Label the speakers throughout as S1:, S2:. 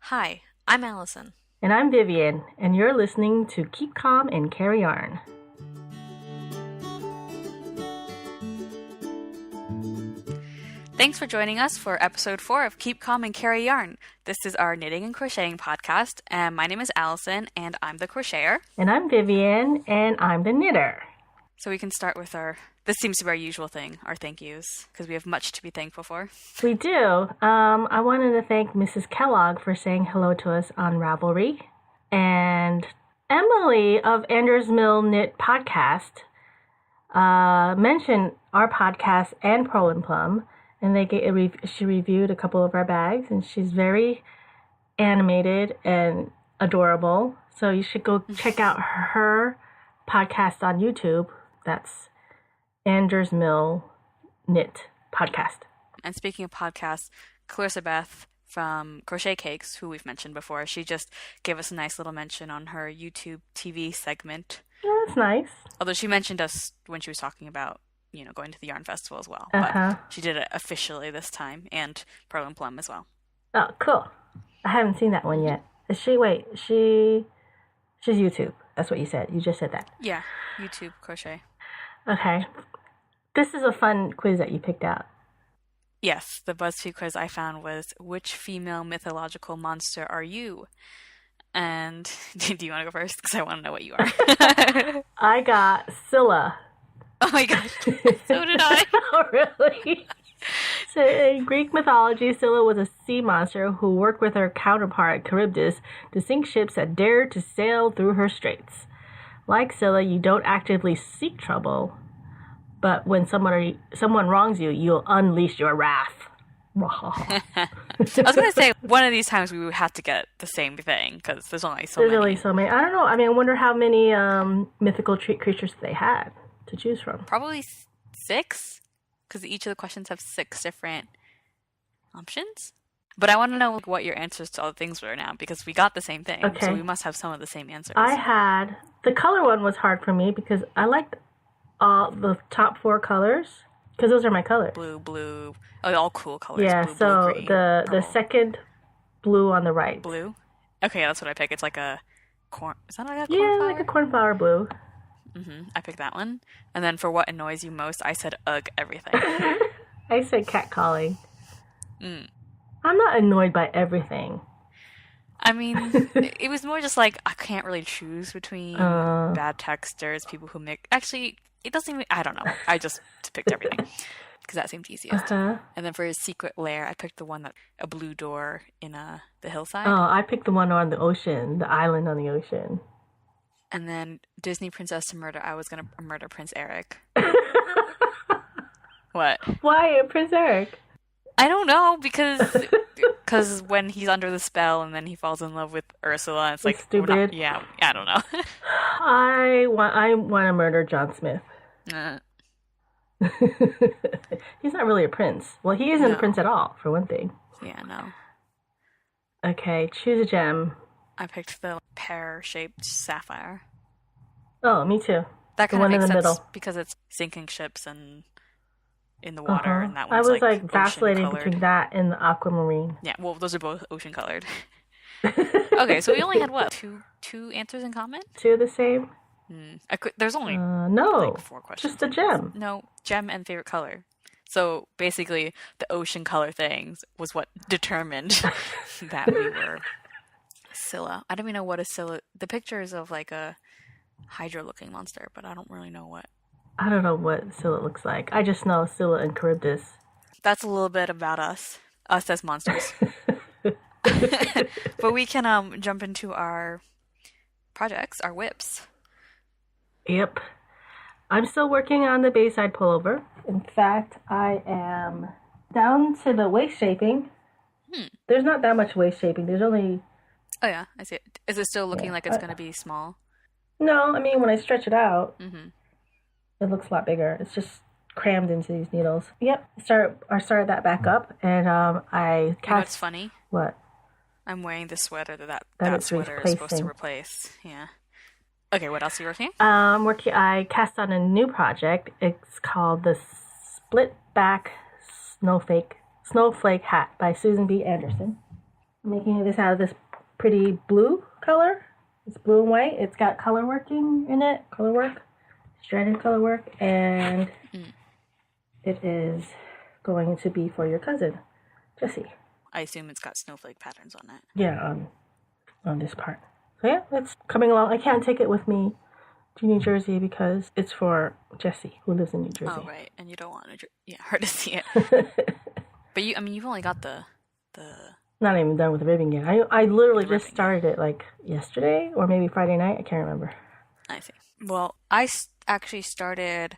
S1: Hi, I'm Allison.
S2: And I'm Vivian, and you're listening to Keep Calm and Carry Yarn.
S1: Thanks for joining us for episode 4 of Keep Calm and Carry Yarn. This is our knitting and crocheting podcast, and my name is Allison, and I'm the crocheter.
S2: And I'm Vivian, and I'm the knitter.
S1: So we can start with this seems to be our usual thing, our thank yous, because we have much to be thankful for.
S2: We do. I wanted to thank Mrs. Kellogg for saying hello to us on Ravelry. And Emily of Anders Mill Knit Podcast mentioned our podcast and Pearl and Plum. And she reviewed a couple of our bags. And she's very animated and adorable. So you should go check out her podcast on YouTube. That's Anders Mill Knit Podcast.
S1: And speaking of podcasts, Clarissa Beth from Crochet Cakes, who we've mentioned before, she just gave us a nice little mention on her YouTube TV segment.
S2: Yeah, that's nice.
S1: Although she mentioned us when she was talking about, going to the Yarn Festival as well.
S2: Uh-huh.
S1: But she did it officially this time, and Pearl and Plum as well.
S2: Oh, cool. I haven't seen that one yet. She's YouTube. That's what you said. You just said that.
S1: Yeah, YouTube crochet.
S2: Okay. This is a fun quiz that you picked out.
S1: Yes, the BuzzFeed quiz I found was, which female mythological monster are you? And do you want to go first? Because I want to know what you are.
S2: I got Scylla.
S1: Oh my gosh. So did I.
S2: Oh, really? So in Greek mythology, Scylla was a sea monster who worked with her counterpart, Charybdis, to sink ships that dared to sail through her straits. Like Scylla, you don't actively seek trouble, but when someone wrongs you, you'll unleash your wrath.
S1: I was going to say, one of these times we would have to get the same thing, because there's only so many.
S2: There's only so many. I don't know. I mean, I wonder how many mythical creatures they had to choose from.
S1: Probably 6, because each of the questions have 6 different options. But I want to know what your answers to all the things were now, because we got the same thing. Okay. So we must have some of the same answers.
S2: The color one was hard for me because I liked all the top 4 colors, because those are my colors.
S1: Blue. Oh, all cool colors.
S2: Yeah,
S1: blue,
S2: so
S1: green,
S2: the second blue on the right.
S1: Blue? Okay, that's what I picked. It's like a corn. Is that like a
S2: cornflower?
S1: Yeah,
S2: like a cornflower blue.
S1: I picked that one. And then for what annoys you most, I said ugh everything.
S2: I said catcalling. I'm not annoyed by everything.
S1: I mean, it was more just like, I can't really choose between bad textures, people who make... Actually, it doesn't even... I don't know. I just picked everything. Because that seemed easiest. And then for his secret lair, I picked the one that... A blue door in the hillside.
S2: Oh, I picked the one on the ocean. The island on the ocean.
S1: And then Disney Princess to Murder. I was going to murder Prince Eric. What?
S2: Why Prince Eric?
S1: I don't know, because when he's under the spell and then he falls in love with Ursula, it's like
S2: stupid.
S1: I don't know.
S2: I want to murder John Smith. He's not really a prince. Well, he isn't a prince at all, for one thing.
S1: Yeah, no.
S2: Okay, choose a gem.
S1: I picked the pear-shaped sapphire.
S2: Oh, me too.
S1: That kind of makes sense because it's sinking ships and in the water, and that one's
S2: I was like
S1: vacillating
S2: between that and the aquamarine.
S1: Yeah, well, those are both ocean colored. Okay, so we only had what, two answers in common?
S2: 2 the same.
S1: There's only
S2: no,
S1: 4 questions.
S2: Just a gem.
S1: No, gem and favorite color. So basically, the ocean color things was what determined that we were Scylla. I don't even know what a Scylla. The picture is of like a Hydra-looking monster, but I don't really know what.
S2: I don't know what Scylla looks like. I just know Scylla and Charybdis.
S1: That's a little bit about us as monsters. But we can jump into our projects, our whips.
S2: Yep. I'm still working on the Bayside pullover. In fact, I am down to the waist shaping. There's not that much waist shaping. There's only...
S1: Oh yeah, I see it. Is it still looking like it's going to be small?
S2: No, I mean, when I stretch it out, it looks a lot bigger. It's just crammed into these needles. Yep. I started that back up, and I cast...
S1: You know what's funny?
S2: What?
S1: I'm wearing the sweater that sweater is supposed to replace. Yeah. Okay, what else are you working on?
S2: I cast on a new project. It's called the Split Back Snowflake Hat by Susan B. Anderson. Making this out of this pretty blue color. It's blue and white. It's got color working in it. Color work. Stranded color work. And it is going to be for your cousin, Jessie.
S1: I assume it's got snowflake patterns on it.
S2: Yeah, on this part. So yeah, it's coming along. I can't take it with me to New Jersey because it's for Jessie, who lives in New Jersey.
S1: Oh, right. And you don't want her to see it. But you've only got the...
S2: Not even done with the ribbing yet. I literally just started it like yesterday or maybe Friday night. I can't remember.
S1: I see. Well, I actually started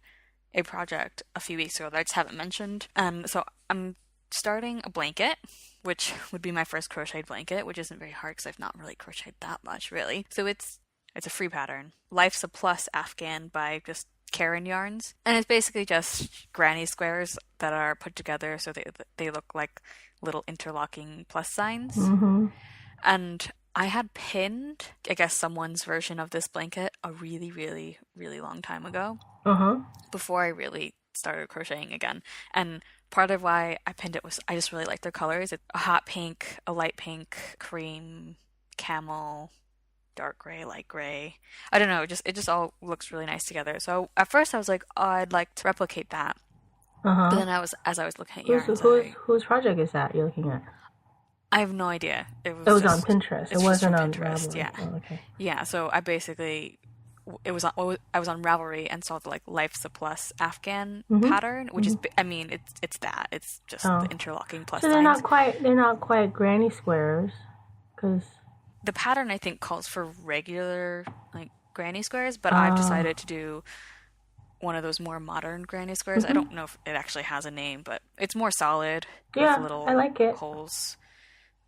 S1: a project a few weeks ago that I just haven't mentioned. So I'm starting a blanket, which would be my first crocheted blanket, which isn't very hard because I've not really crocheted that much, really. So it's a free pattern. Life's a Plus Afghan by just Karen Yarns. And it's basically just granny squares that are put together so they look like little interlocking plus signs.
S2: Mm-hmm.
S1: And I had pinned, I guess, someone's version of this blanket a really, really, really long time ago.
S2: Uh-huh.
S1: Before I really started crocheting again. And part of why I pinned it was I just really like their colors. It's a hot pink, a light pink, cream, camel, dark gray, light gray. I don't know, it just all looks really nice together. So at first I was like, oh, I'd like to replicate that.
S2: Uh-huh.
S1: But then as I was looking at yarns,
S2: whose project is that you're looking at?
S1: I have no idea. It was
S2: on Pinterest. It wasn't on
S1: Pinterest.
S2: Ravelry.
S1: Yeah.
S2: Oh, okay.
S1: Yeah. So I basically, I was on Ravelry and saw the like Life's a Plus Afghan pattern, which is, I mean, it's that. It's just the interlocking plus.
S2: So they're not quite granny squares, because
S1: the pattern I think calls for regular like granny squares, but I've decided to do one of those more modern granny squares. I don't know if it actually has a name, but it's more solid.
S2: Yeah,
S1: with little
S2: I like it.
S1: Holes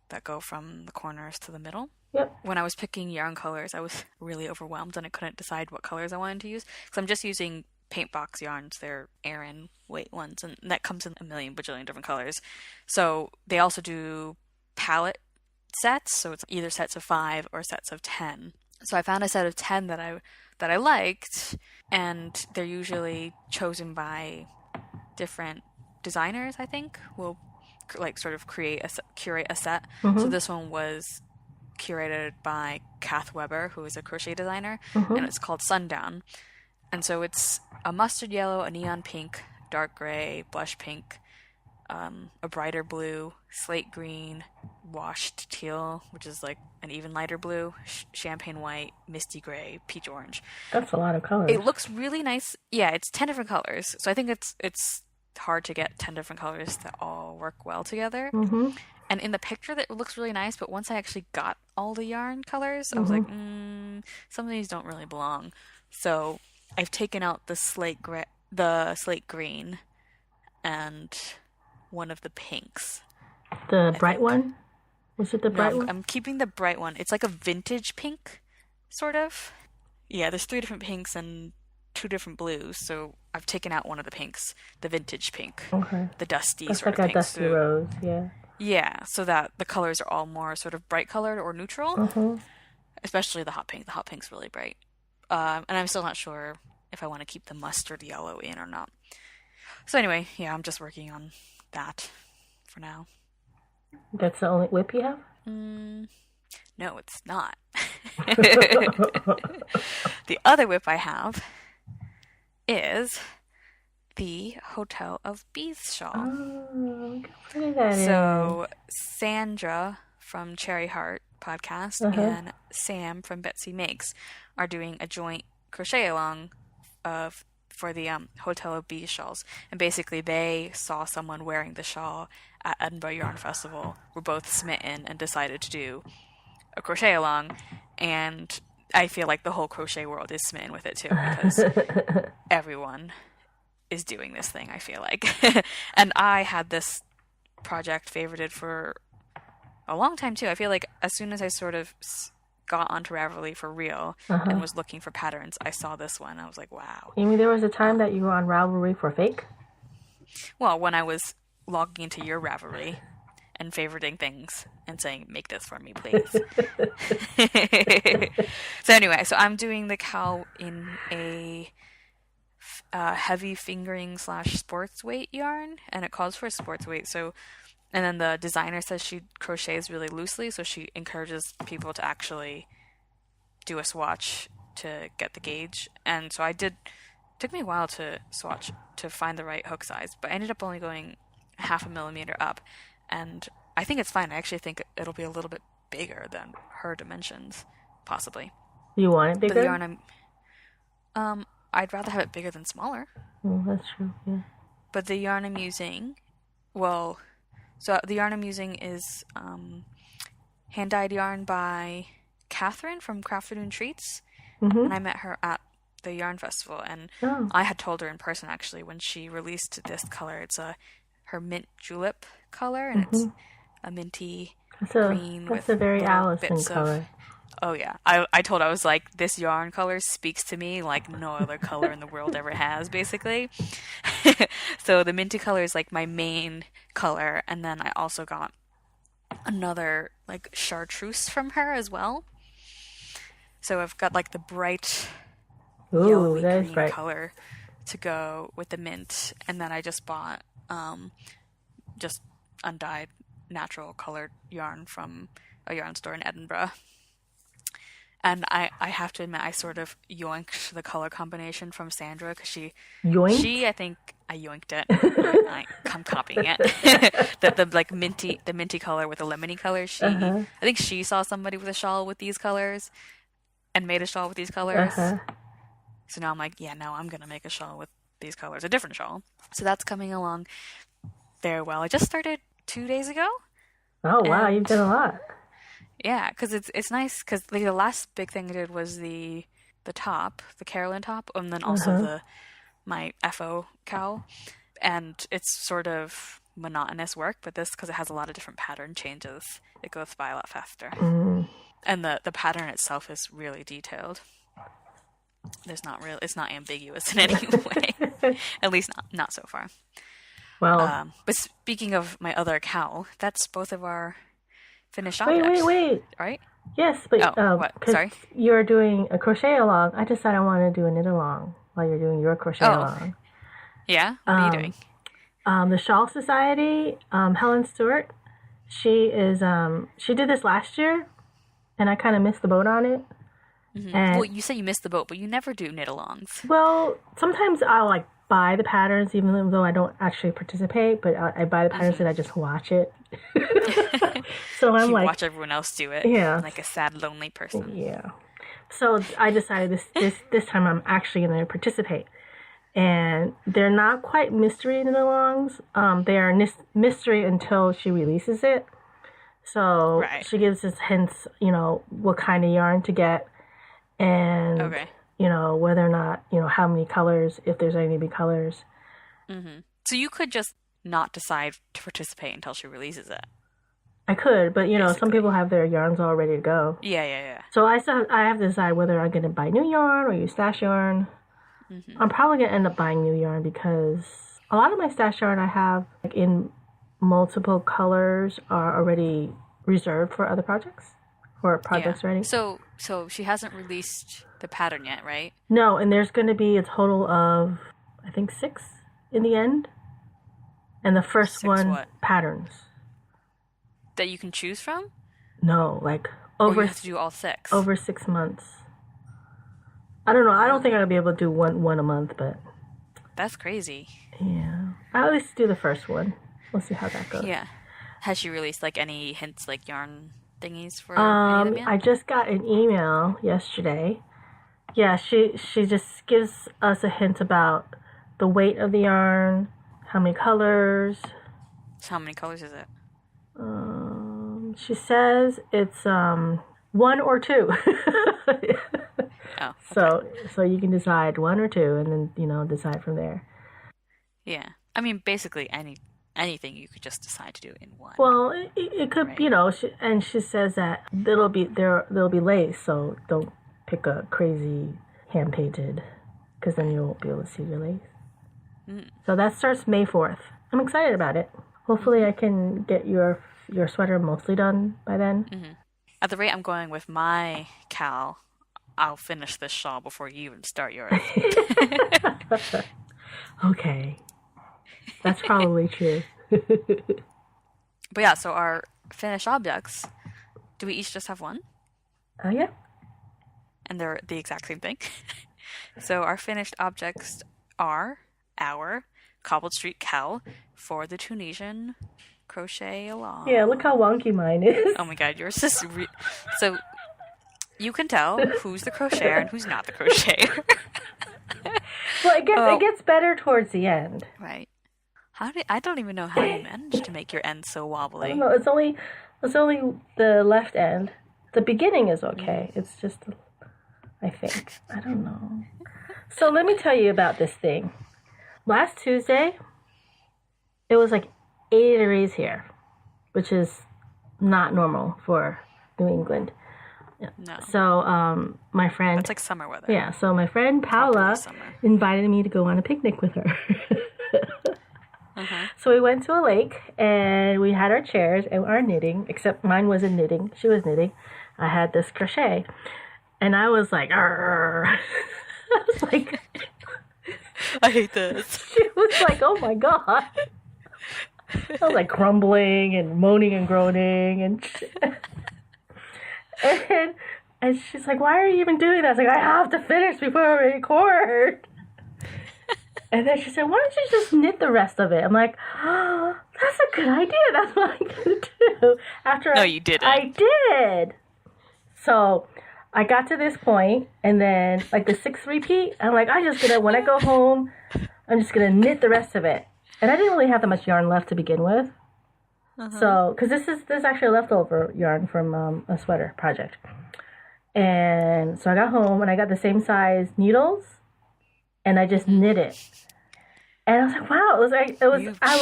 S1: that go from the corners to the middle.
S2: Yep.
S1: When I was picking yarn colors, I was really overwhelmed and I couldn't decide what colors I wanted to use because I'm just using paint box yarns. They're Aran weight ones, and that comes in a million bajillion different colors. So they also do palette sets, so it's either sets of 5 or sets of 10. So I found a set of 10 that I liked, and they're usually chosen by different designers, I think, will like sort of curate a set. So this one was curated by Kath Weber, who is a crochet designer, and it's called Sundown. And so it's a mustard yellow, a neon pink, dark gray, blush pink, a brighter blue, slate green, washed teal, which is like an even lighter blue, champagne white, misty gray, peach orange.
S2: That's a lot of colors.
S1: It looks really nice. Yeah, it's 10 different colors. So I think it's hard to get 10 different colors that all work well together. And in the picture, that looks really nice, but once I actually got all the yarn colors, I was like, some of these don't really belong. So I've taken out the slate green, and one of the pinks.
S2: The bright one? Was it the bright one?
S1: I'm keeping the bright one. It's like a vintage pink, sort of. Yeah, there's 3 different pinks and 2 different blues, so I've taken out one of the pinks, the vintage pink.
S2: Okay.
S1: The dusty
S2: That's
S1: sort
S2: like
S1: of pink.
S2: a dusty rose, yeah.
S1: Yeah, so that the colors are all more sort of bright colored or neutral. Especially the hot pink. The hot pink's really bright. And I'm still not sure if I want to keep the mustard yellow in or not. So anyway, yeah, I'm just working on that for now.
S2: That's the only whip you have?
S1: No, it's not. The other whip I have is the Hotel of Bees shawl.
S2: Oh, how pretty that is.
S1: So Sandra from Cherry Heart podcast and Sam from Betsy Makes are doing a joint crochet along for the Hotel of Bees shawls. And basically they saw someone wearing the shawl at Edinburgh Yarn Festival, were both smitten and decided to do a crochet along. And I feel like the whole crochet world is smitten with it too, because everyone is doing this thing, I feel like. And I had this project favorited for a long time too. I feel like as soon as I sort of got onto Ravelry for real and was looking for patterns, I saw this one. I was like, wow.
S2: You mean there was a time that you were on Ravelry for fake?
S1: Well, when I was logging into your Ravelry and favoriting things and saying, make this for me, please. So anyway, so I'm doing the cowl in a heavy fingering / sports weight yarn, and it calls for sports weight. So And then the designer says she crochets really loosely, so she encourages people to actually do a swatch to get the gauge. And so I did. It took me a while to swatch to find the right hook size, but I ended up only going 0.5 millimeter up, and I think it's fine. I actually think it'll be a little bit bigger than her dimensions, possibly.
S2: You want it bigger?
S1: But the yarn I'd rather have it bigger than smaller.
S2: Oh, that's true. Yeah.
S1: But the yarn I'm using, so the yarn I'm using is hand-dyed yarn by Catherine from Crafternoon Treats, and I met her at the yarn festival, and I had told her in person actually when she released this color. It's her mint julep color, and it's a minty green with
S2: a very Allison
S1: bits
S2: color.
S1: Oh yeah, I told her, I was like, this yarn color speaks to me like no other color in the world ever has, basically. So the minty color is like my main color, and then I also got another like chartreuse from her as well. So I've got like the bright yellowy green
S2: bright
S1: color to go with the mint, and then I just bought just undyed natural colored yarn from a yarn store in Edinburgh. And I have to admit, I sort of yoinked the color combination from Sandra, because I think I yoinked it. I'm copying it. the minty color with the lemony color. I think she saw somebody with a shawl with these colors and made a shawl with these colors. So now I'm like, yeah, now I'm going to make a shawl with these colors, a different shawl. So that's coming along very well. I just started 2 days ago.
S2: Oh, wow, you've done a lot.
S1: Yeah, because it's nice, because the last big thing I did was the top, the Carolyn top, and then also my FO cowl. And it's sort of monotonous work, but this, because it has a lot of different pattern changes, it goes by a lot faster. And the pattern itself is really detailed. It's not ambiguous in any way. At least not so far.
S2: Well,
S1: but speaking of my other cowl, that's both of our finished objects.
S2: Wait.
S1: Right?
S2: Yes, but
S1: what? Sorry?
S2: You're doing a crochet along. I decided I want to do a knit along while you're doing your crochet along.
S1: Yeah? What are you doing?
S2: The Shawl Society, Helen Stewart, she did this last year, and I kind of missed the boat on it. And,
S1: well, you say you missed the boat, but you never do knit-alongs.
S2: Well, sometimes I'll buy the patterns, even though I don't actually participate, but I buy the patterns and I just watch it. So I'm
S1: watch everyone else do it.
S2: Yeah,
S1: like a sad, lonely person.
S2: Yeah. So I decided this time I'm actually going to participate, and they're not quite mystery knit-alongs. They are mystery until she releases it. So she gives us hints, what kind of yarn to get, and whether or not, how many colors, if there's any to be colors.
S1: So you could just not decide to participate until she releases it.
S2: I could, but some people have their yarns all ready to go.
S1: Yeah.
S2: So I have to decide whether I'm going to buy new yarn or use stash yarn. I'm probably going to end up buying new yarn, because a lot of my stash yarn I have in multiple colors are already reserved for other projects, or projects ready.
S1: So she hasn't released the pattern yet, right?
S2: No, and there's going to be a total of, I think, 6 in the end. And the first patterns.
S1: That you can choose from?
S2: No,
S1: or you have to do all 6.
S2: Over 6 months. I don't know. I don't think I'll be able to do one a month, but...
S1: That's crazy.
S2: Yeah. I'll at least do the first one. We'll see how that goes.
S1: Yeah. Has she released any hints, yarn thingies for any of them yet?
S2: I just got an email yesterday. Yeah, she just gives us a hint about the weight of the yarn, how many colors.
S1: So how many colors is it?
S2: She says it's 1 or 2.
S1: Oh. Okay.
S2: So you can decide 1 or 2, and then decide from there.
S1: Yeah, I mean basically anything you could just decide to do in one.
S2: Well, it could, right. And she says that there'll be lace, so don't pick a crazy hand painted, because then you won't be able to see your lace. So that starts May 4th. I'm excited about it. Hopefully I can get your sweater mostly done by then.
S1: At the rate I'm going with my cowl, I'll finish this shawl before you even start yours.
S2: Okay. That's probably true.
S1: But yeah, so our finished objects, do we each just have one?
S2: Oh, yeah.
S1: And they're the exact same thing. So our finished objects are our cobbled street cowl for the Tunisian crochet along.
S2: Yeah, look how wonky mine is.
S1: Oh my god, yours is so you can tell who's the crocheter and who's not the crocheter.
S2: Well, it gets better towards the end.
S1: Right. I don't even know how you managed to make your end so
S2: I
S1: wobbly.
S2: don't know. It's only the left end. The beginning is okay. It's just, I think. I don't know. So let me tell you about this thing. Last Tuesday, it was like 80 degrees here, which is not normal for New England.
S1: No.
S2: So my friend...
S1: That's like summer weather.
S2: Yeah, so my friend Paula invited me to go on a picnic with her. So we went to a lake, and we had our chairs and our knitting, except mine wasn't knitting. She was knitting. I had this crochet. And I was like, arr. I was like...
S1: I hate this.
S2: She was like, oh my god. I was like grumbling and moaning and groaning and and she's like, why are you even doing that? I was like, I have to finish before we record. And then she said, why don't you just knit the rest of it? I'm like, oh, that's a good idea. That's what I'm going to do.
S1: No, you didn't.
S2: I did. So I got to this point, and then like the sixth repeat, I'm like, when I go home, I'm just going to knit the rest of it. And I didn't really have that much yarn left to begin with. So, because this is actually leftover yarn from a sweater project. And so I got home, and I got the same size needles, and I just knit it. And I was like, wow, I was amazed. I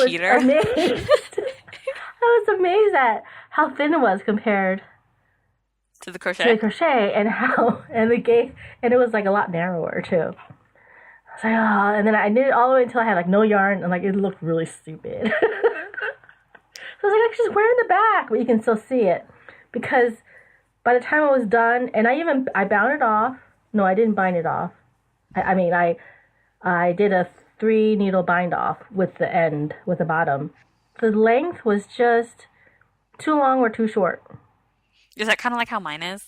S2: was amazed at how thin it was compared
S1: to the crochet,
S2: and it was like a lot narrower too. I was like, oh, and then I knit it all the way until I had like no yarn, and like it looked really stupid. So I was like, actually, where in the back, but you can still see it, because by the time it was done, and I bound it off. No, I didn't bind it off. I did a 3 needle bind off with the bottom. The length was just too long or too short.
S1: Is that kind of like how mine is?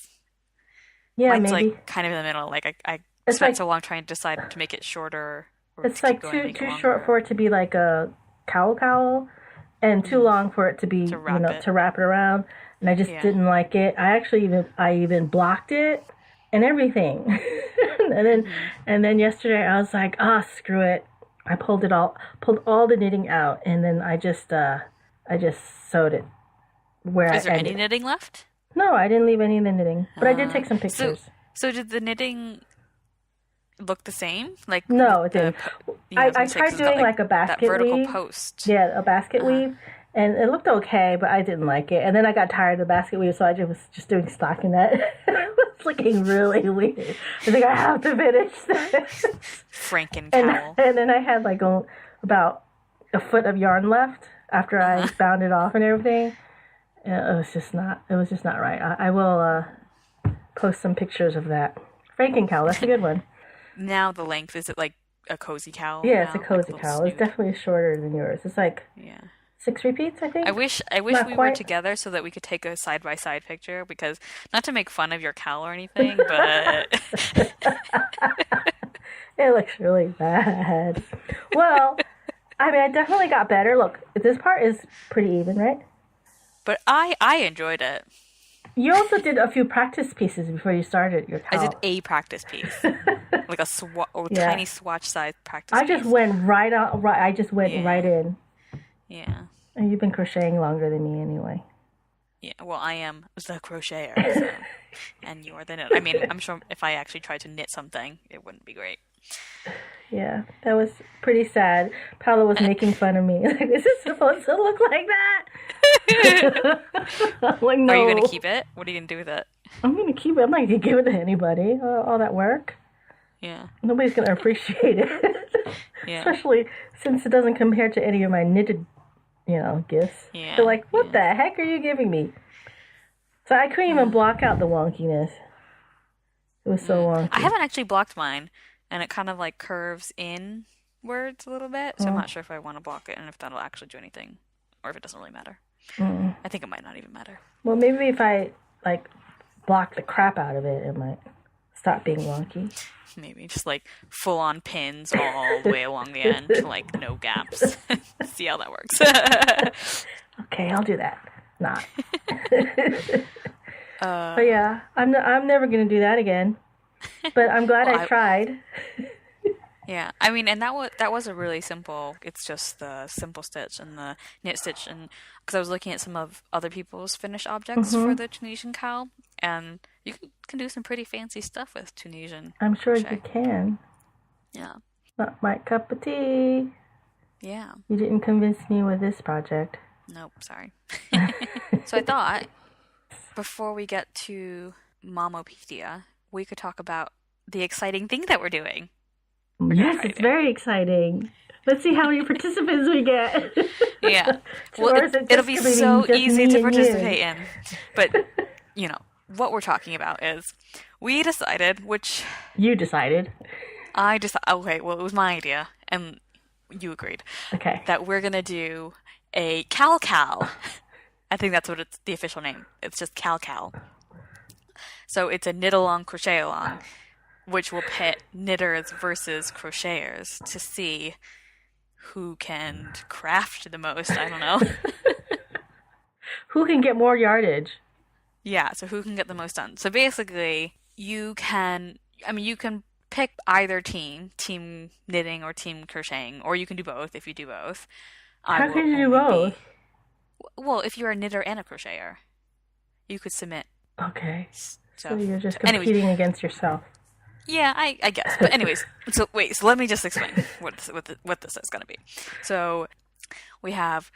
S2: Yeah,
S1: mine's
S2: maybe.
S1: Like kind of in the middle. Like I spent so long trying to decide to make it shorter. Or
S2: it's like too short for it to be like a cowl, and too long for it to be to wrap it around. And I just didn't like it. I even blocked it and everything. and then yesterday I was like, screw it. I pulled all the knitting out, and then I just sewed it where
S1: Is there any knitting left?
S2: No, I didn't leave any of the knitting, but I did take some pictures.
S1: So did the knitting look the same? Like
S2: no, it didn't. I tried doing like a basket
S1: that vertical
S2: weave.
S1: Post.
S2: Yeah, a basket weave, and it looked okay, but I didn't like it. And then I got tired of the basket weave, so I was just doing stockinette. It was looking really weird. I think I have to finish this.
S1: FrankenCowl.
S2: And then I had like about a foot of yarn left after I bound it off and everything. It was just not right. I will post some pictures of that. FrankenCowl, that's a good one.
S1: Now the length, is it like a cozy cowl?
S2: Yeah, it's a cozy cowl. It's definitely shorter than yours. It's like 6 repeats, I think.
S1: I wish we were together so that we could take a side-by-side picture, because not to make fun of your cowl or anything, but
S2: it looks really bad. Well, I mean, I definitely got better. Look, this part is pretty even, right?
S1: But I enjoyed it.
S2: You also did a few practice pieces before you started your cowl.
S1: I did a practice piece, like a tiny swatch-sized practice piece.
S2: I just went right out. I just went right in.
S1: Yeah.
S2: And you've been crocheting longer than me anyway.
S1: Yeah, well, I am the crocheter, so, and you're the knitter. I mean, I'm sure if I actually tried to knit something, it wouldn't be great.
S2: Yeah, that was pretty sad. Paula was making fun of me. Like, is it supposed to look like that? I'm like, no.
S1: Are you going to keep it? What are you going to do with it?
S2: I'm going to keep it. I'm not going to give it to anybody. All that work.
S1: Yeah.
S2: Nobody's going to appreciate it.
S1: Yeah.
S2: Especially since it doesn't compare to any of my knitted, gifts.
S1: Yeah.
S2: They're like, what the heck are you giving me? So I couldn't even block out the wonkiness. It was so wonky.
S1: I haven't actually blocked mine, and it kind of like curves inwards a little bit, so I'm not sure if I want to block it and if that'll actually do anything, or if it doesn't really matter. I think it might not even matter.
S2: Well, maybe if I like block the crap out of it, it might stop being wonky.
S1: Maybe just like full on pins all the way along the end, like no gaps. See how that works.
S2: Okay, I'll do that. Not. But yeah, I'm never gonna do that again. But I'm glad I tried.
S1: Yeah, I mean, and that was a really simple. It's just the simple stitch and the knit stitch, and because I was looking at some of other people's finished objects for the Tunisian cowl, and you can do some pretty fancy stuff with Tunisian.
S2: I'm sure
S1: crochet.
S2: you can.
S1: Yeah.
S2: Not my cup of tea.
S1: Yeah.
S2: You didn't convince me with this project.
S1: Nope, sorry. So I thought before we get to Momopedia, we could talk about the exciting thing that we're doing.
S2: Yes, it's very exciting. Let's see how many participants we get.
S1: Yeah. Well, it'll be so easy to participate in. But, what we're talking about is we decided, which...
S2: You decided.
S1: I decided. Okay, well, it was my idea, and you agreed.
S2: Okay.
S1: That we're going to do a CalCowl. I think that's what it's the official name. It's just CalCowl. So it's a knit-along, crochet-along, which will pit knitters versus crocheters to see who can craft the most. I don't know.
S2: Who can get more yardage?
S1: Yeah, so who can get the most done. So basically, you can pick either team knitting or team crocheting, or you can do both if you do both.
S2: How can you do both?
S1: Well, if you're a knitter and a crocheter, you could submit.
S2: Okay. So you're just competing against yourself.
S1: Yeah, I guess. But anyways, so let me just explain what this is going to be. So we have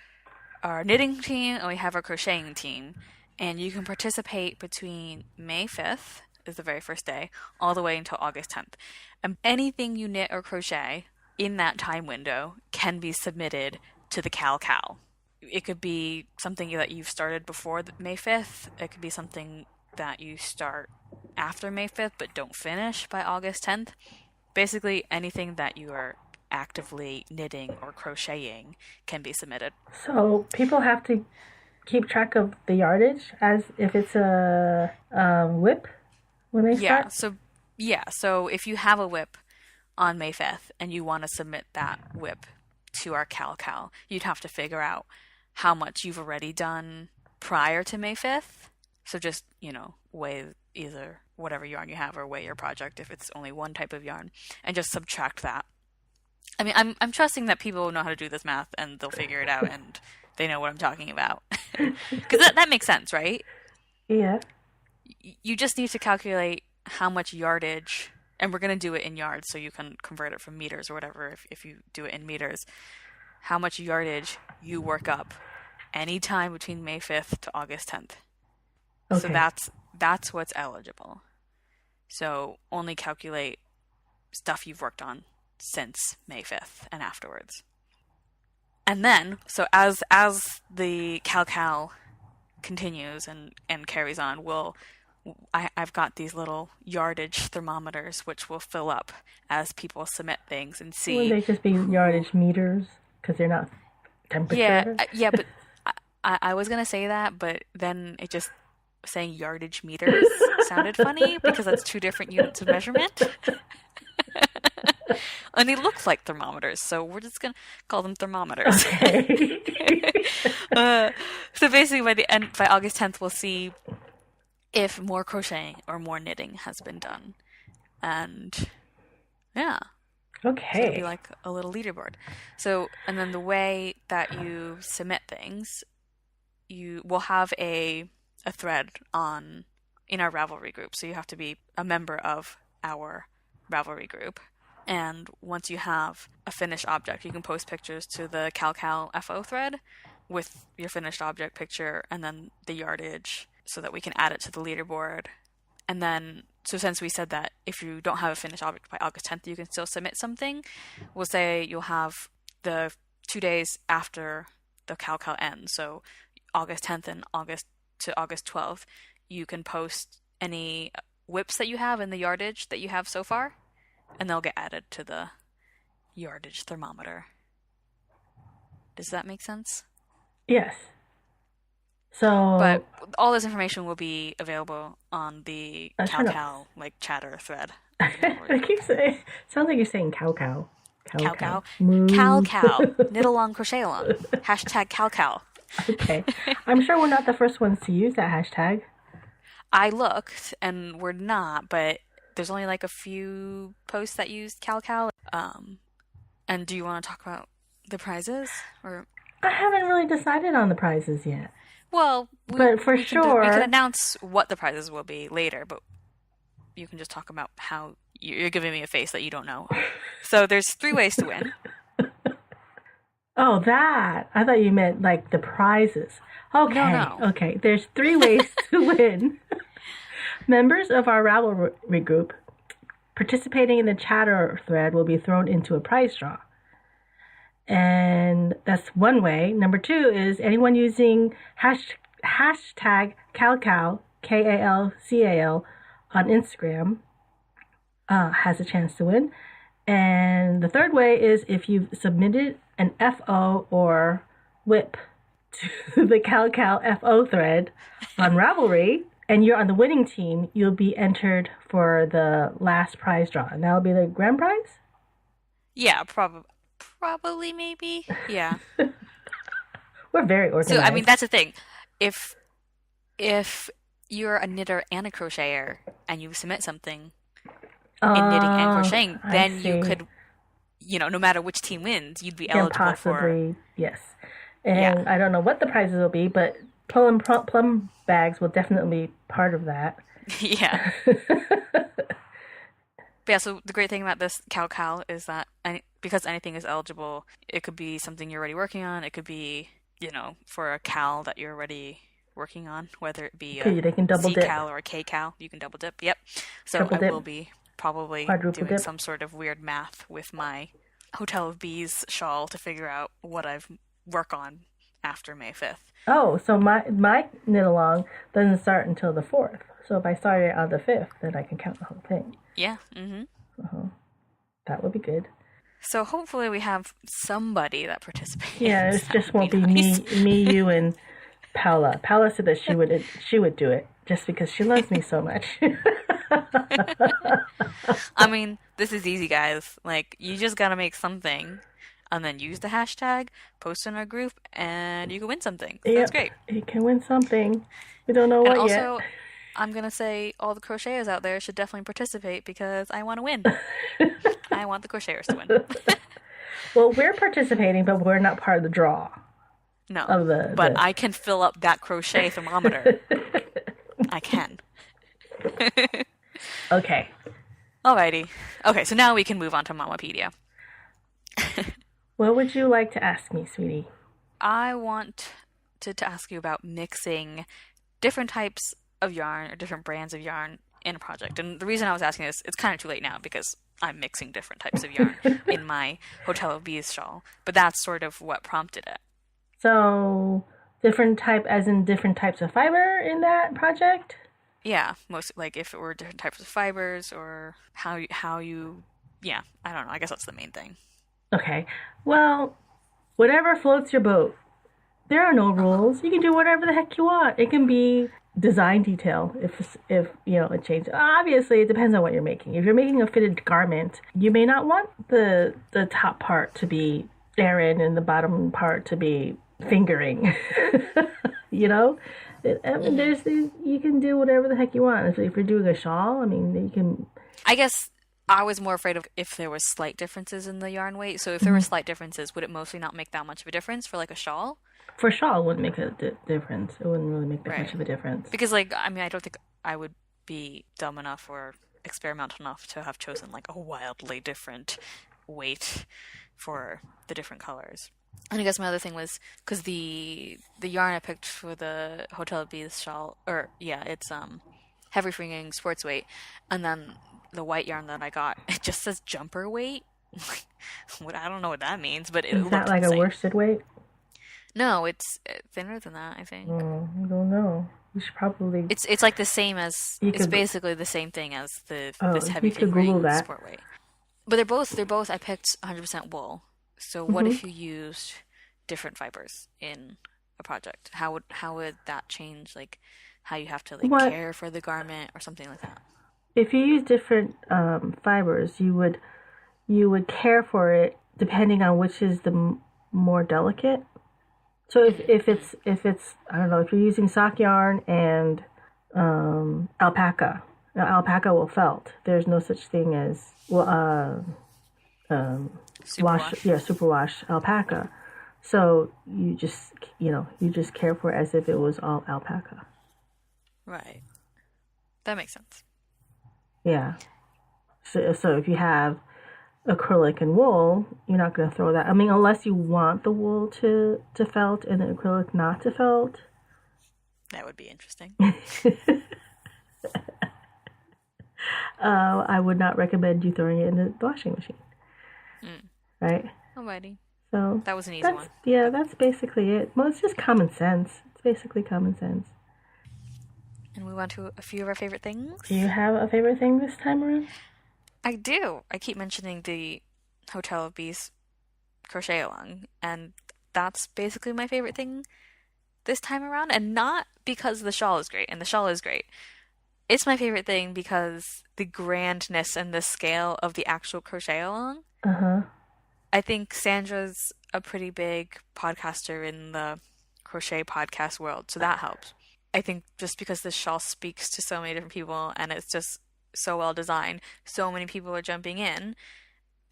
S1: our knitting team and we have our crocheting team, and you can participate between May 5th, is the very first day, all the way until August 10th. And anything you knit or crochet in that time window can be submitted to the CalCowl. It could be something that you've started before May 5th. It could be something that you start after May 5th but don't finish by August 10th. Basically, anything that you are actively knitting or crocheting can be submitted.
S2: So people have to keep track of the yardage as if it's a whip when they start?
S1: So if you have a whip on May 5th and you want to submit that whip to our CalCowl, you'd have to figure out how much you've already done prior to May 5th. So just, weigh either whatever yarn you have or weigh your project if it's only one type of yarn and just subtract that. I mean, I'm trusting that people know how to do this math and they'll figure it out and they know what I'm talking about. Because that makes sense, right?
S2: Yeah.
S1: You just need to calculate how much yardage, and we're going to do it in yards so you can convert it from meters or whatever if you do it in meters, how much yardage you work up anytime between May 5th to August 10th. Okay. So that's what's eligible. So only calculate stuff you've worked on since May 5th and afterwards. And then, so as the CalCowl continues and carries on, I've got these little yardage thermometers which will fill up as people submit things and see.
S2: Wouldn't they just be yardage meters because they're not temperature?
S1: Yeah, but I was gonna say that, but then it just saying yardage meters sounded funny because that's two different units of measurement. And they look like thermometers, so we're just gonna call them thermometers. Okay. So basically, by August 10th, we'll see if more crocheting or more knitting has been done, and yeah.
S2: Okay.
S1: So it'll be like a little leaderboard. So, and then the way that you submit things, you will have a thread in our Ravelry group. So you have to be a member of our Ravelry group. And once you have a finished object, you can post pictures to the CalCowl FO thread with your finished object picture and then the yardage so that we can add it to the leaderboard. And then, so since we said that if you don't have a finished object by August 10th, you can still submit something, we'll say you'll have the 2 days after the CalCowl ends. So August 10th and August 12th, you can post any whips that you have and the yardage that you have so far, and they'll get added to the yardage thermometer. Does that make sense?
S2: Yes. So
S1: But all this information will be available on the
S2: show notes.
S1: CowCow like chatter thread on the
S2: I
S1: Ravelry.
S2: keep saying, sounds like you're saying cow cow. Cow cow.
S1: CowCow,
S2: Moo.
S1: CalCow, knit along, crochet along. Hashtag CalCow.
S2: Okay. I'm sure we're not the first ones to use that hashtag.
S1: I looked and we're not, but there's only like a few posts that used CalCow. And do you want to talk about the prizes or?
S2: I haven't really decided on the prizes yet.
S1: Well,
S2: but for sure,
S1: we can announce what the prizes will be later. But you can just talk about how you're giving me a face that you don't know. So there's 3 ways to win.
S2: Oh, that. I thought you meant like the prizes. Okay.
S1: No.
S2: Okay. There's 3 ways to win. Members of our Ravelry group participating in the chatter thread will be thrown into a prize draw. And that's one way. Number 2 is anyone using hashtag CalCal, KALCAL, on Instagram has a chance to win. And the third way is if you've submitted an FO or WIP to the CalCal FO thread on Ravelry, and you're on the winning team, you'll be entered for the last prize draw. And that'll be the grand prize?
S1: Yeah, probably, maybe. Yeah.
S2: We're very organized.
S1: So, I mean, that's the thing. If you're a knitter and a crocheter and you submit something in knitting and crocheting, then you could, no matter which team wins, you'd be eligible
S2: possibly, yes. And I don't know what the prizes will be, but plum bags will definitely be part of that.
S1: Yeah. But yeah, so the great thing about this CalCal is that because anything is eligible, it could be something you're already working on. It could be, for a cal that you're already working on, whether it be a
S2: they can double
S1: Z-cal
S2: dip.
S1: or a K-cal. You can double dip. Yep. So
S2: Double
S1: I
S2: dip.
S1: will be probably
S2: Quadruple
S1: doing
S2: dip.
S1: some sort of weird math with my Hotel of Bees shawl to figure out what I've work on after May 5th.
S2: Oh, so my knit along doesn't start until the 4th. So if I start it on the 5th, then I can count the whole thing.
S1: Yeah. Mm-hmm.
S2: That would be good.
S1: So hopefully we have somebody that participates.
S2: Yeah, it just won't be nice. me, you, and Paula. Paula said that she would do it just because she loves me so much.
S1: I mean, this is easy, guys. Like, you just gotta make something and then use the hashtag, post in our group, and you can win something. So that's great.
S2: You can win something. We don't know what
S1: also,
S2: yet.
S1: Also, I'm gonna say all the crocheters out there should definitely participate because I want to win. I want the crocheters to win.
S2: Well, we're participating, but we're not part of the draw.
S1: No, but I can fill up that crochet thermometer. I can.
S2: Okay.
S1: Alrighty. Okay, so now we can move on to Mamapedia.
S2: What would you like to ask me, sweetie?
S1: I want to ask you about mixing different types of yarn or different brands of yarn in a project. And the reason I was asking this, it's kind of too late now because I'm mixing different types of yarn in my Hotel of Bees shawl. But that's sort of what prompted it.
S2: So, different type as in different types of fiber in that project?
S1: Yeah, most like if it were different types of fibers or how you yeah, I don't know. I guess that's the main thing.
S2: Okay. Well, whatever floats your boat. There are no rules. You can do whatever the heck you want. It can be design detail if it changes. Obviously, it depends on what you're making. If you're making a fitted garment, you may not want the top part to be Aran and the bottom part to be fingering. I mean, you can do whatever the heck you want. If you're doing a shawl, I mean, you can.
S1: I guess I was more afraid of if there was slight differences in the yarn weight. So if there were slight differences, would it mostly not make that much of a difference for like a shawl?
S2: For a shawl, it wouldn't make a difference. It wouldn't really make that much of a difference.
S1: Because, I don't think I would be dumb enough or experimental enough to have chosen like a wildly different weight for the different colors. And I guess my other thing was because the yarn I picked for the Hotel of Bees shawl, it's heavy fringing sports weight, and then the white yarn that I got, it just says jumper weight. I don't know what that means, but it
S2: is that like
S1: insane.
S2: A worsted weight?
S1: No, it's thinner than that, I think.
S2: I don't know. You should probably.
S1: It's like the same as. It's basically the same thing as this heavy
S2: fingering
S1: sport weight. But they're both. I picked 100% wool. So what if you used different fibers in a project? How would that change like how you have to like
S2: What
S1: care for the garment or something like that?
S2: if you use different fibers? You would care for it depending on which is the more delicate. So if it's I don't know, if you're using sock yarn and alpaca, now alpaca will felt. There's no such thing as
S1: Superwash.
S2: superwash alpaca. So you just care for it as if it was all alpaca.
S1: Right. That makes sense.
S2: Yeah. So if you have acrylic and wool, you're not going to throw that. I mean, unless you want the wool to felt and the acrylic not to felt.
S1: That would be interesting.
S2: I would not recommend you throwing it in the washing machine. Right?
S1: Alrighty.
S2: So
S1: That was an easy one.
S2: Yeah, that's basically it. Well, it's just common sense. It's basically common sense.
S1: And we went to a few of our favorite things.
S2: Do you have a favorite thing this time around?
S1: I do. I keep mentioning the Hotel of Bees crochet along, and that's basically my favorite thing this time around. And not because the shawl is great, and the shawl is great. It's my favorite thing because the grandness and the scale of the actual crochet along.
S2: Uh-huh.
S1: I think Sandra's a pretty big podcaster in the crochet podcast world, so that helps. I think just because this shawl speaks to so many different people and it's just so well designed, so many people are jumping in.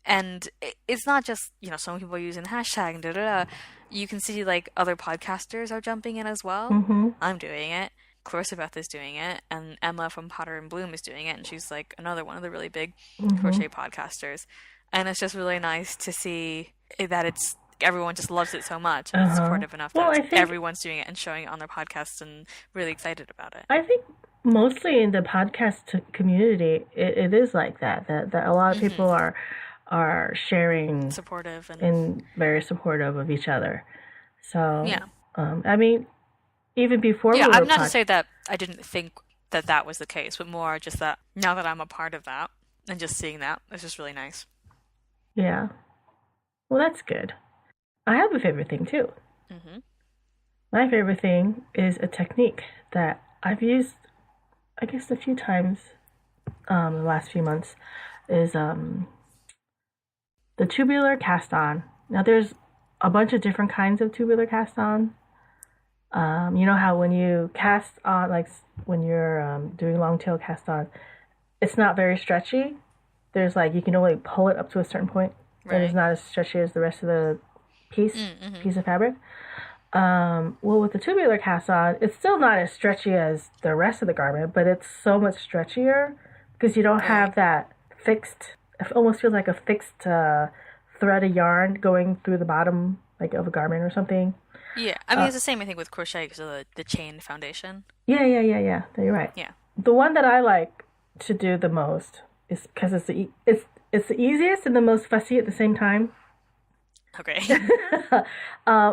S1: And it's not just, some people are using the hashtag and da-da-da. You can see like other podcasters are jumping in as well.
S2: Mm-hmm.
S1: I'm doing it. Clarissa Beth is doing it, and Emma from Potter and Bloom is doing it, and she's like another one of the really big crochet podcasters. And it's just really nice to see that everyone just loves it so much and is supportive enough that everyone's doing it and showing it on their podcasts and really excited about it.
S2: I think mostly in the podcast community, it is like that a lot of people are sharing,
S1: supportive
S2: and very supportive of each other. So
S1: yeah,
S2: I mean, even before
S1: I'm not to say that I didn't think that was the case, but more just that now that I'm a part of that and just seeing that, it's just really nice.
S2: Yeah. Well, that's good. I have a favorite thing too.
S1: Mm-hmm.
S2: My favorite thing is a technique that I've used, I guess, a few times in the last few months, is the tubular cast on. Now, there's a bunch of different kinds of tubular cast on. You know how when you cast on, like when you're doing long tail cast on, it's not very stretchy. There's like, you can only pull it up to a certain point. Right. And it's not as stretchy as the rest of the piece of fabric. Well, with the tubular cast on, it's still not as stretchy as the rest of the garment, but it's so much stretchier because you don't have that fixed, it almost feels like a fixed thread of yarn going through the bottom like of a garment or something.
S1: Yeah, I mean, it's the same, I think, with crochet because of the chain foundation.
S2: Yeah. You're right.
S1: Yeah.
S2: The one that I like to do the most is because it's the easiest and the most fussy at the same time.
S1: Okay.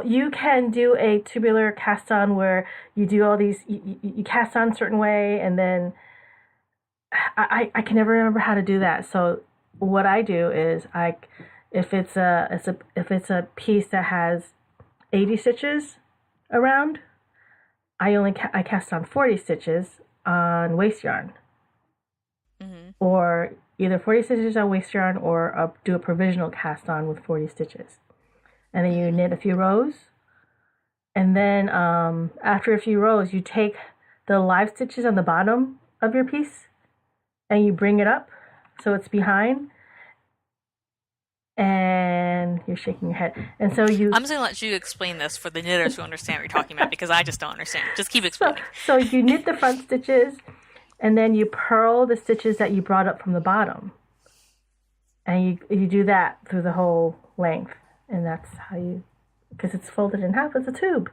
S2: You can do a tubular cast on where you do all these, you cast on a certain way, and then I can never remember how to do that. So what I do is if it's a piece that has 80 stitches around, I cast on 40 stitches on waste yarn. Mm-hmm. Or either 40 stitches on waste yarn or do a provisional cast on with 40 stitches. And then you knit a few rows. And then after a few rows, you take the live stitches on the bottom of your piece and you bring it up so it's behind. And you're shaking your head. And so I'm
S1: just going to let you explain this for the knitters who understand what you're talking about, because I just don't understand. Just keep explaining.
S2: So you knit the front stitches, and then you purl the stitches that you brought up from the bottom. And you do that through the whole length. And that's how because it's folded in half, it's a tube.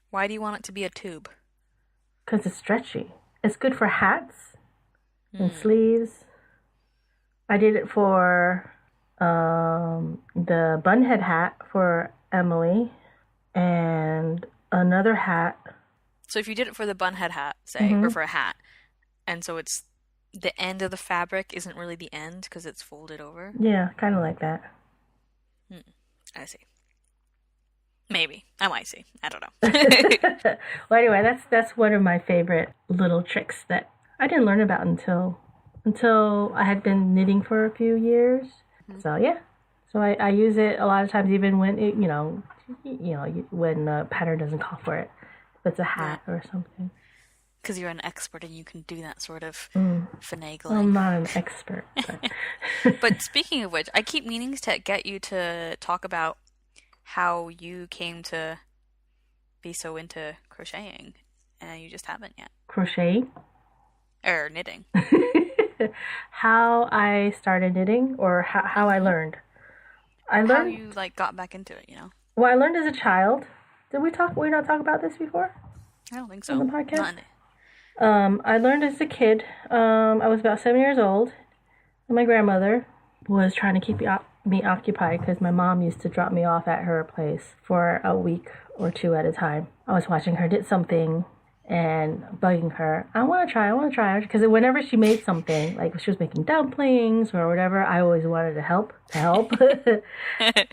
S1: Why do you want it to be a tube?
S2: Because it's stretchy. It's good for hats and sleeves. I did it for the bunhead hat for Emily, and another hat.
S1: So if you did it for the bunhead hat, say, or for a hat, and so it's the end of the fabric isn't really the end because it's folded over?
S2: Yeah, kind of like that.
S1: I see. Maybe. I might see. I don't know.
S2: Well, anyway, that's one of my favorite little tricks that I didn't learn about until I had been knitting for a few years. So yeah, so I use it a lot of times, even when it, when a pattern doesn't call for it, if it's a hat or something.
S1: Because you're an expert and you can do that sort of finagling.
S2: Well, I'm not an expert.
S1: But speaking of which, I keep meaning to get you to talk about how you came to be so into crocheting, and you just haven't yet.
S2: Crocheting?
S1: Or knitting.
S2: How I started knitting, or how I learned.
S1: How you got back into it,
S2: Well, I learned as a child. Did we not talk about this before?
S1: I don't think so.
S2: On the podcast? I learned as a kid. I was about 7 years old, and my grandmother was trying to keep me occupied because my mom used to drop me off at her place for a week or two at a time. I was watching her knit something and bugging her. I want to try. Because whenever she made something, like if she was making dumplings or whatever, I always wanted to help.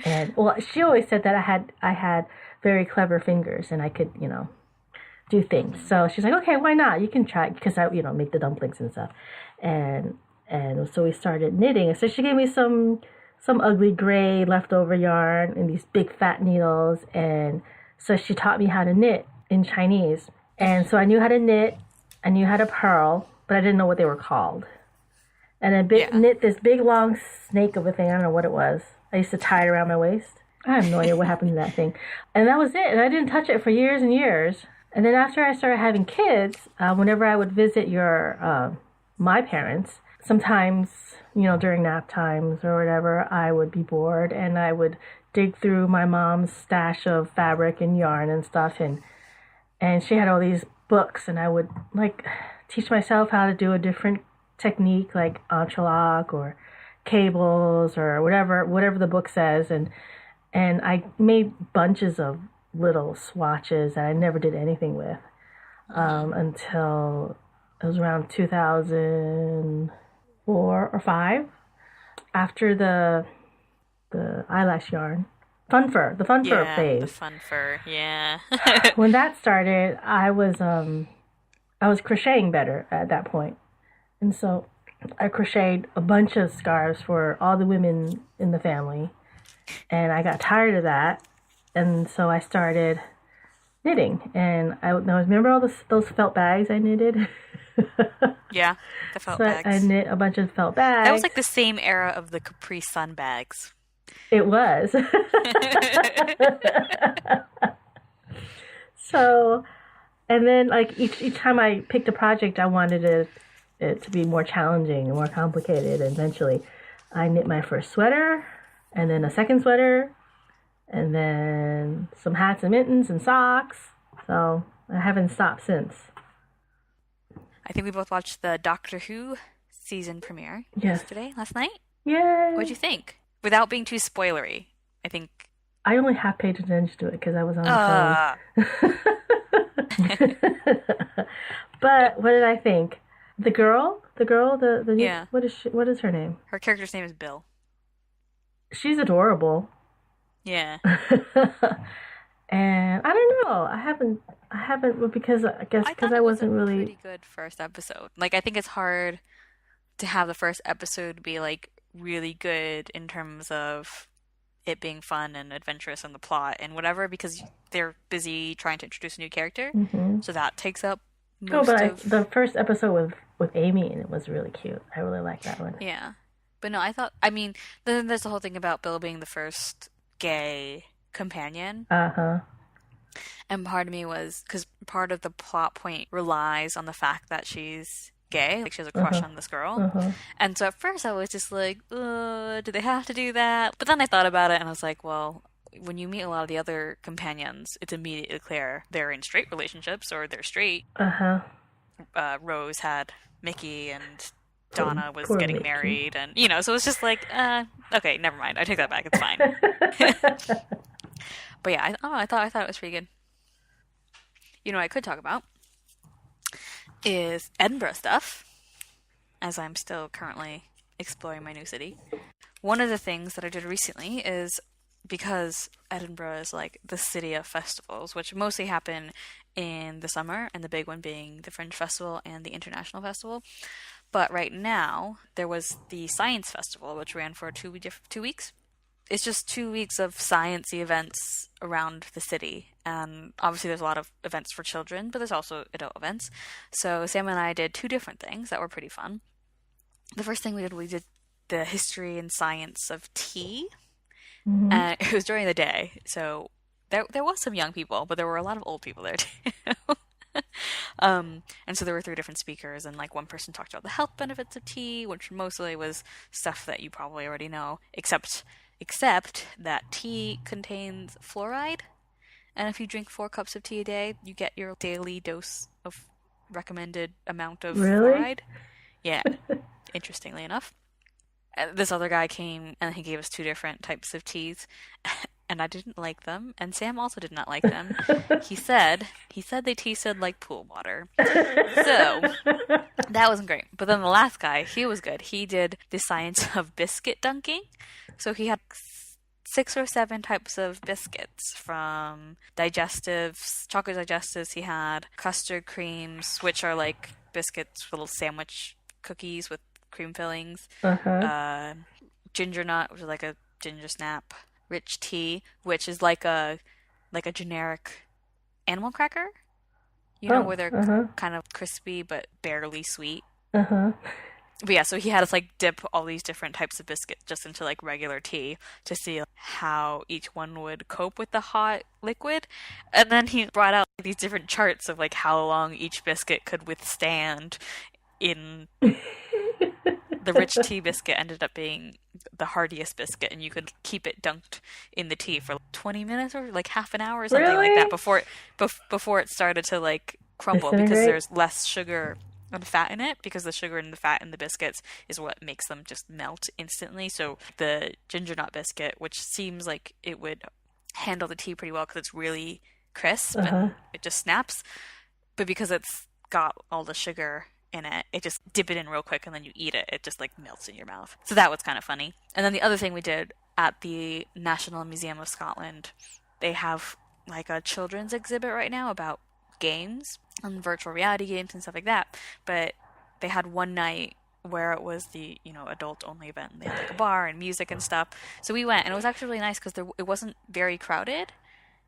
S2: And well, she always said that I had very clever fingers and I could, do things. So she's like, okay, why not? You can try, because I, make the dumplings and stuff. And so we started knitting. So she gave me some ugly gray leftover yarn and these big fat needles. And so she taught me how to knit in Chinese. And so I knew how to knit, I knew how to purl, but I didn't know what they were called. And I knit this big long snake of a thing. I don't know what it was. I used to tie it around my waist. I have no idea what happened to that thing. And that was it. And I didn't touch it for years and years. And then after I started having kids, whenever I would visit my parents, sometimes, during nap times or whatever, I would be bored and I would dig through my mom's stash of fabric and yarn and stuff. And she had all these books, and I would teach myself how to do a different technique, like entrelac or cables or whatever the book says. And I made bunches of little swatches that I never did anything with until it was around 2004 or 5, after the eyelash yarn. The fun fur phase.
S1: The fun fur, yeah.
S2: When that started, I was crocheting better at that point. And so I crocheted a bunch of scarves for all the women in the family. And I got tired of that. And so I started knitting. And I remember all those felt bags I knitted?
S1: Yeah, the felt bags.
S2: I knit a bunch of felt bags.
S1: That was the same era of the Capri Sun bags.
S2: It was. So, and then each time I picked a project, I wanted it to be more challenging and more complicated. And eventually, I knit my first sweater, and then a second sweater, and then some hats and mittens and socks. So I haven't stopped since.
S1: I think we both watched the Doctor Who season premiere last night.
S2: Yay!
S1: What'd you think? Without being too spoilery, I think.
S2: I only half paid attention to it because I was on the phone. But what did I think? The girl,
S1: yeah.
S2: What is her name?
S1: Her character's name is Bill.
S2: She's adorable.
S1: Yeah.
S2: And I don't know. I haven't because I guess because I wasn't really
S1: pretty good first episode. I think it's hard to have the first episode be really good in terms of it being fun and adventurous in the plot and whatever, because they're busy trying to introduce a new character.
S2: Mm-hmm.
S1: So that takes up
S2: the first episode with Amy, and it was really cute. I really liked that one.
S1: Yeah. But no, then there's the whole thing about Bill being the first gay companion.
S2: Uh-huh.
S1: And part of me was, because part of the plot point relies on the fact that she's gay, she has a crush on this girl. And so at first I was just do they have to do that? But then I thought about it and I was like, well, when you meet a lot of the other companions, it's immediately clear they're in straight relationships or they're straight. Rose had Mickey and Donna was getting
S2: Mickey.
S1: Married, and so it's just okay, never mind, I take that back, it's fine. But yeah, I thought it was pretty good. What I could talk about is Edinburgh stuff, as I'm still currently exploring my new city. One of the things that I did recently is because Edinburgh is like the city of festivals, which mostly happen in the summer, and the big one being the Fringe Festival and the International Festival. But right now, there was the Science Festival, which ran for 2 weeks. It's just 2 weeks of sciencey events around the city. And obviously there's a lot of events for children, but there's also adult events. So Sam and I did 2 different things that were pretty fun. The first thing we did the history and science of tea.
S2: Mm-hmm.
S1: And it was during the day. So there was some young people, but there were a lot of old people there too. And so there were 3 different speakers, and like one person talked about the health benefits of tea, which mostly was stuff that you probably already know, except that tea contains fluoride, and if you drink 4 cups of tea a day, you get your daily dose of recommended amount of fluoride. Yeah, interestingly enough. This other guy came and he gave us 2 different types of teas, and I didn't like them, and Sam also did not like them. He said they tasted like pool water. So that wasn't great. But then the last guy, he was good. He did the science of biscuit dunking. So he had 6 or 7 types of biscuits, from digestives, chocolate digestives. He had custard creams, which are like biscuits, little sandwich cookies with cream fillings. Ginger nut, which is like a ginger snap. Rich tea, which is like a generic animal cracker, where they're kind of crispy but barely sweet. But yeah, so he had us like dip all these different types of biscuits just into like regular tea to see how each one would cope with the hot liquid, and then he brought out these different charts of like how long each biscuit could withstand in. The rich tea biscuit ended up being the hardiest biscuit, and you could keep it dunked in the tea for 20 minutes or like half an hour or something like that before it started to like crumble, because there's less sugar and fat in it, because the sugar and the fat in the biscuits is what makes them just melt instantly. So the ginger nut biscuit, which seems like it would handle the tea pretty well because it's really crisp and it just snaps, but because it's got all the sugar in it, it just dip it in real quick and then you eat it. It just like melts in your mouth. So that was kind of funny. And then the other thing we did at the National Museum of Scotland, they have like a children's exhibit right now about games and virtual reality games and stuff like that. But they had one night where it was the adult only event. They had like a bar and music and stuff. So we went, and it was actually really nice because it wasn't very crowded.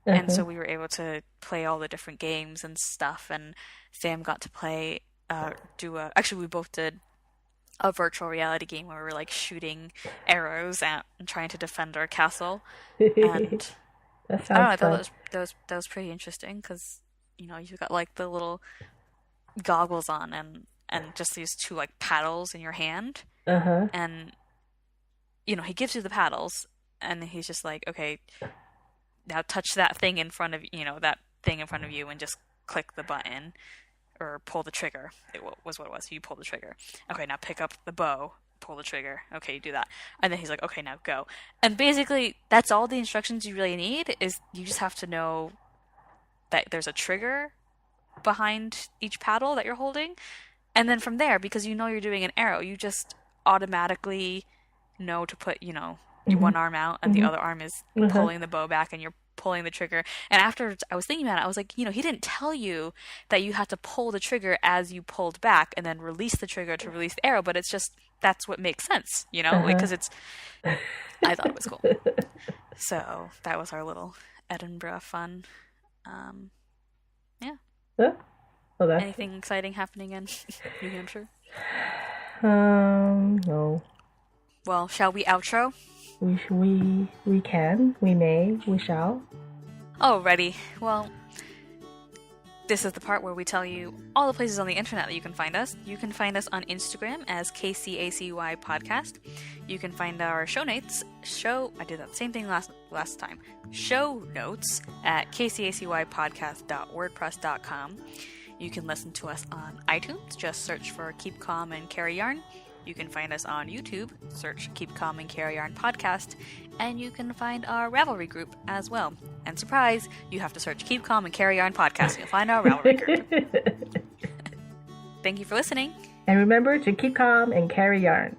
S1: And so we were able to play all the different games and stuff. And Sam got to play. Actually, we both did a virtual reality game where we were like shooting arrows at and trying to defend our castle. And
S2: That sounds
S1: I thought that was pretty interesting because you got like the little goggles on and just these 2 like paddles in your hand. And he gives you the paddles and he's just like, okay, now touch that thing in front of you and just click the button. Or pull the trigger. It was what it was. You pull the trigger. Okay, now pick up the bow. Pull the trigger. Okay, you do that. And then he's like, okay, now go. And basically, that's all the instructions you really need, is you just have to know that there's a trigger behind each paddle that you're holding. And then from there, because you're doing an arrow, you just automatically know to put, your one arm out and the other arm is pulling the bow back and you're pulling the trigger. And after I was thinking about it, I was like, he didn't tell you that you had to pull the trigger as you pulled back and then release the trigger to release the arrow, but it's just, that's what makes sense, because it's, I thought it was cool. So that was our little Edinburgh fun. Yeah.
S2: Well,
S1: anything exciting happening in New Hampshire?
S2: No.
S1: Well, shall we outro?
S2: We can, we may, we shall.
S1: Alrighty. Well, this is the part where we tell you all the places on the internet that you can find us. You can find us on Instagram as KCACY Podcast. You can find our show notes. I did that same thing last time. Show notes at kcacypodcast.wordpress.com. You can listen to us on iTunes. Just search for Keep Calm and Carry Yarn. You can find us on YouTube, search Keep Calm and Carry Yarn Podcast, and you can find our Ravelry group as well. And surprise, you have to search Keep Calm and Carry Yarn Podcast, and you'll find our Ravelry group. Thank you for listening.
S2: And remember to keep calm and carry yarn.